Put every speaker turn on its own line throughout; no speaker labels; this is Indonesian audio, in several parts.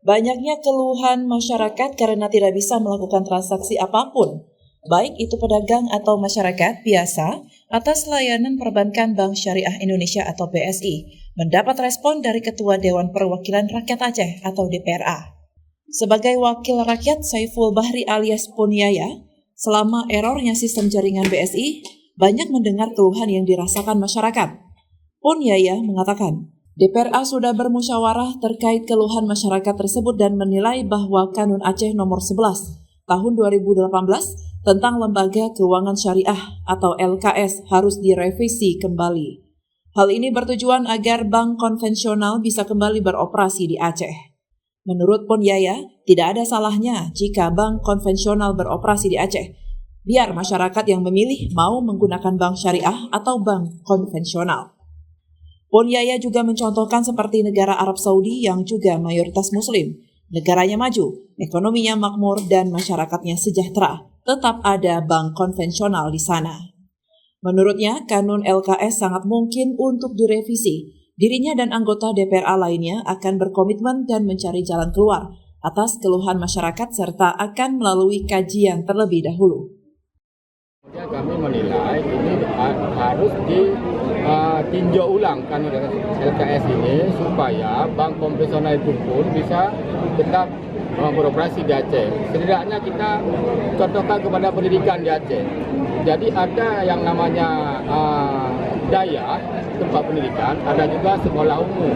Banyaknya keluhan masyarakat karena tidak bisa melakukan transaksi apapun, baik itu pedagang atau masyarakat biasa, atas layanan perbankan Bank Syariah Indonesia atau BSI, mendapat respon dari Ketua Dewan Perwakilan Rakyat Aceh atau DPRA. Sebagai wakil rakyat Saiful Bahri alias Ponyaya, selama erornya sistem jaringan BSI, banyak mendengar keluhan yang dirasakan masyarakat. Ponyaya mengatakan, DPRA sudah bermusyawarah terkait keluhan masyarakat tersebut dan menilai bahwa Kanun Aceh nomor 11 tahun 2018 tentang Lembaga Keuangan Syariah atau LKS harus direvisi kembali. Hal ini bertujuan agar bank konvensional bisa kembali beroperasi di Aceh. Menurut Ponyaya, tidak ada salahnya jika bank konvensional beroperasi di Aceh. Biar masyarakat yang memilih mau menggunakan bank syariah atau bank konvensional. Ponyaya juga mencontohkan seperti negara Arab Saudi yang juga mayoritas Muslim. Negaranya maju, ekonominya makmur, dan masyarakatnya sejahtera. Tetap ada bank konvensional di sana. Menurutnya, kanun LKS sangat mungkin untuk direvisi. Dirinya dan anggota DPRA lainnya akan berkomitmen dan mencari jalan keluar atas keluhan masyarakat serta akan melalui kajian terlebih dahulu.
Kami menilai ini harus ditinjau ulang kanun LKS ini supaya bank konvensional itu pun bisa tetap beroperasi di Aceh. Setidaknya kita contohkan kepada pendidikan di Aceh. Jadi ada yang namanya daya tempat pendidikan, ada juga sekolah umum.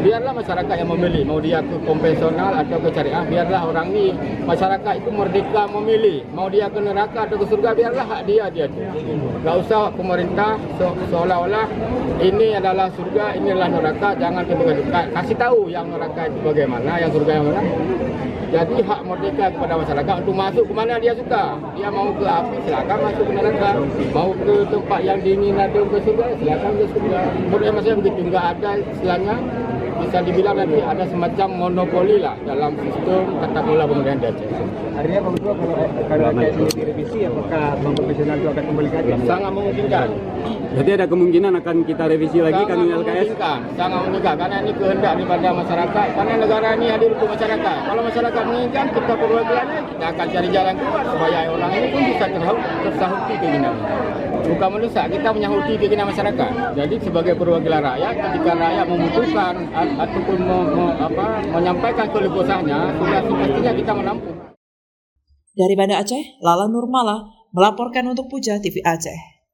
Biarlah masyarakat yang memilih, mau dia ke konvensional atau ke syariah, biarlah orang ini, masyarakat itu merdeka memilih, mau dia ke neraka atau ke surga, biarlah hak dia. Gak usah pemerintah seolah-olah ini adalah surga, ini adalah neraka, jangan kita kasih tahu yang neraka itu bagaimana, yang surga yang mana. Jadi hak merdeka kepada masyarakat untuk masuk ke mana dia suka. Dia mau ke api, silakan masuk ke neraka. Mau ke tempat yang dingin atau ke surga, silakan ke surga. Menurut saya begitu, enggak ada istilahnya, bisa dibilang nanti ada semacam monopoli lah dalam sistem tata kelola pemerintahan di Aceh.
Artinya Bang Tua, kalau LKS ini direvisi, apakah bank konvensional itu akan kembali ke Aceh?
Sangat memungkinkan.
Berarti ada kemungkinan akan kita revisi lagi kanun LKS?
Sangat memungkinkan, karena ini kehendak daripada masyarakat. Karena negara ini hadir untuk masyarakat. Kalau masyarakat menginginkan, kita perwakilannya, kita akan cari jalan keluar supaya orang ini pun bisa tersahuti keinginannya. Bukan mendesak, kita menyahuti keinginan masyarakat. Jadi sebagai perwakilan rakyat, ketika rakyat membutuhkan ataupun menyampaikan keluh kesahnya, sudah semestinya kita menampung.
Dari Banda Aceh, Lala Nurmala melaporkan untuk Puja TV Aceh.